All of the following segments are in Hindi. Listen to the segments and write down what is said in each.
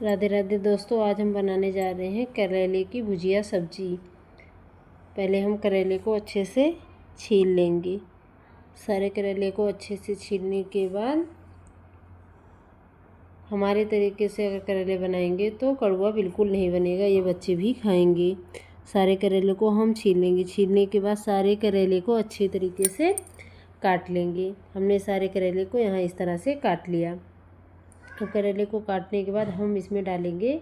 राधे राधे दोस्तों, आज हम बनाने जा रहे हैं करेले की भुजिया सब्जी। पहले हम करेले को अच्छे से छील लेंगे। सारे करेले को अच्छे से छीलने के बाद हमारे तरीके से अगर करेले बनाएंगे तो कड़वा बिल्कुल नहीं बनेगा, ये बच्चे भी खाएंगे। सारे करेले को हम छील लेंगे। छीलने के बाद सारे करेले को अच्छे तरीके से काट लेंगे। हमने सारे करेले को यहाँ इस तरह से काट लिया। तो करेले को काटने के बाद हम इसमें डालेंगे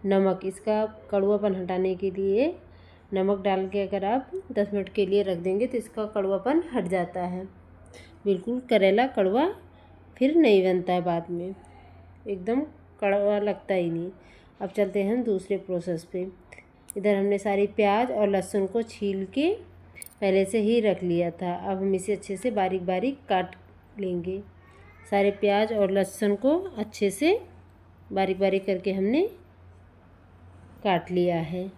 नमक। इसका कड़वापन हटाने के लिए नमक डाल के अगर आप 10 मिनट के लिए रख देंगे तो इसका कड़वापन हट जाता है। बिल्कुल करेला कड़वा फिर नहीं बनता है, बाद में एकदम कड़वा लगता ही नहीं। अब चलते हैं दूसरे प्रोसेस पे। इधर हमने सारी प्याज और लहसुन को छील के पहले से ही रख लिया था। अब हम इसे अच्छे से बारीक बारीक काट लेंगे। सारे प्याज और लहसुन को अच्छे से बारीक बारीक करके हमने काट लिया है।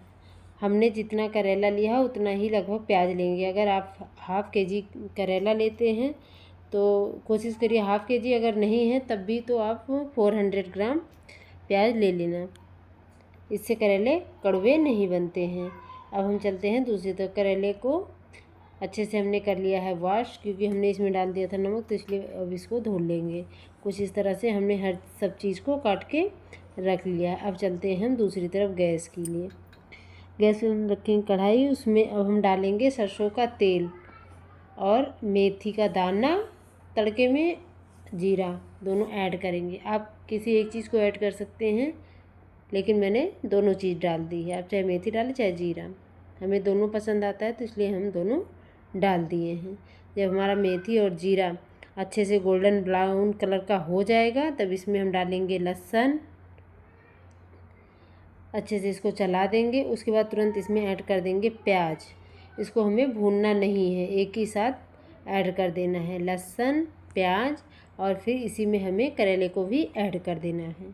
हमने जितना करेला लिया उतना ही लगभग प्याज लेंगे। अगर आप हाफ़ केजी करेला लेते हैं तो कोशिश करिए हाफ़ केजी, अगर नहीं है तब भी तो आप 400 ग्राम प्याज ले लेना। इससे करेले कड़वे नहीं बनते हैं। अब हम चलते हैं दूसरी तरफ। करेले को अच्छे से हमने कर लिया है वॉश, क्योंकि हमने इसमें डाल दिया था नमक, तो इसलिए अब इसको धो लेंगे। कुछ इस तरह से हमने हर सब चीज़ को काट के रख लिया है। अब चलते हैं हम दूसरी तरफ गैस के लिए। गैस पे हम रखेंगे कढ़ाई। उसमें अब हम डालेंगे सरसों का तेल और मेथी का दाना, तड़के में जीरा, दोनों ऐड करेंगे। आप किसी एक चीज़ को ऐड कर सकते हैं, लेकिन मैंने दोनों चीज़ डाल दी है। आप चाहे मेथी डालें चाहे जीरा, हमें दोनों पसंद आता है तो इसलिए हम दोनों डाल दिए हैं। जब हमारा मेथी और जीरा अच्छे से गोल्डन ब्राउन कलर का हो जाएगा तब इसमें हम डालेंगे लहसुन। अच्छे से इसको चला देंगे। उसके बाद तुरंत इसमें ऐड कर देंगे प्याज। इसको हमें भूनना नहीं है, एक ही साथ ऐड कर देना है लहसुन प्याज, और फिर इसी में हमें करेले को भी ऐड कर देना है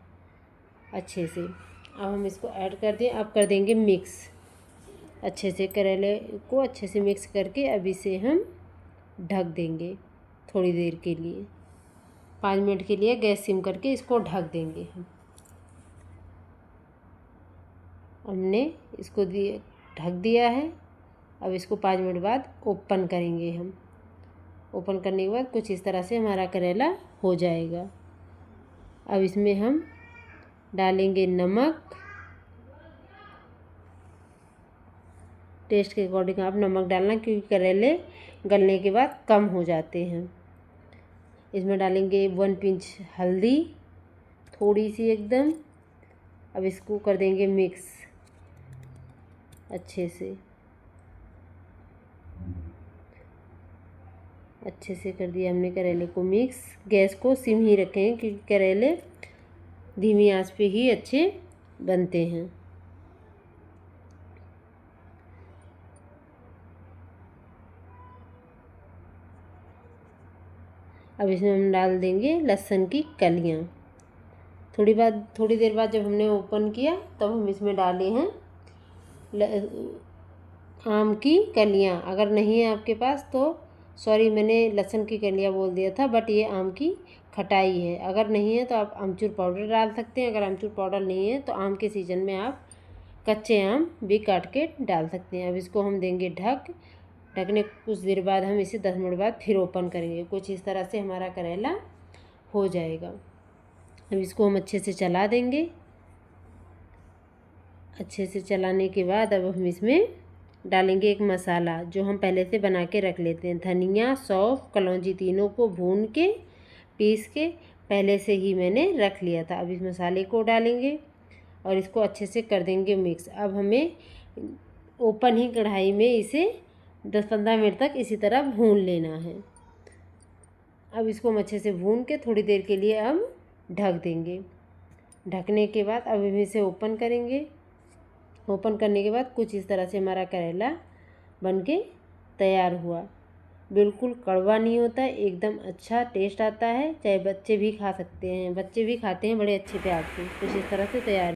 अच्छे से। अब हम इसको ऐड कर दें। अब कर देंगे मिक्स अच्छे से। करेले को अच्छे से मिक्स करके अब इसे हम ढक देंगे थोड़ी देर के लिए। 5 मिनट के लिए गैस सिम करके इसको ढक देंगे हम। हमने इसको ढक दिया है। अब इसको 5 मिनट बाद ओपन करेंगे हम। ओपन करने के बाद कुछ इस तरह से हमारा करेला हो जाएगा। अब इसमें हम डालेंगे नमक। टेस्ट के अकॉर्डिंग आप नमक डालना, क्योंकि करेले गलने के बाद कम हो जाते हैं। इसमें डालेंगे 1 पिंच हल्दी, थोड़ी सी एकदम। अब इसको कर देंगे मिक्स अच्छे से कर दिया हमने करेले को मिक्स। गैस को सिम ही रखें, क्योंकि करेले धीमी आंच पे ही अच्छे बनते हैं। अब इसमें हम डाल देंगे लहसुन की कलियां। थोड़ी देर बाद जब हमने ओपन किया तब हम इसमें डाले हैं आम की कलियां। अगर नहीं है आपके पास तो सॉरी, मैंने लहसुन की कलियां बोल दिया था, बट ये आम की खटाई है। अगर नहीं है तो आप आमचूर पाउडर डाल सकते हैं। अगर आमचूर पाउडर नहीं है तो आम के सीज़न में आप कच्चे आम भी काट के डाल सकते हैं। अब इसको हम देंगे ढकने। कुछ देर बाद हम इसे 10 मिनट बाद फिर ओपन करेंगे। कुछ इस तरह से हमारा करेला हो जाएगा। अब इसको हम अच्छे से चला देंगे। अच्छे से चलाने के बाद अब हम इसमें डालेंगे एक मसाला जो हम पहले से बना के रख लेते हैं। धनिया, सौंफ, कलौंजी तीनों को भून के पीस के पहले से ही मैंने रख लिया था। अब इस मसाले को डालेंगे और इसको अच्छे से कर देंगे मिक्स। अब हमें ओपन ही कढ़ाई में इसे 10-15 मिनट तक इसी तरह भून लेना है। अब इसको हम अच्छे से भून के थोड़ी देर के लिए अब ढक देंगे। ढकने के बाद अब हम इसे ओपन करेंगे। ओपन करने के बाद कुछ इस तरह से हमारा करेला बनके तैयार हुआ। बिल्कुल कड़वा नहीं होता है, एकदम अच्छा टेस्ट आता है। चाहे बच्चे भी खा सकते हैं, बच्चे भी खाते हैं बड़े अच्छे प्यार से। कुछ इस तरह से तैयार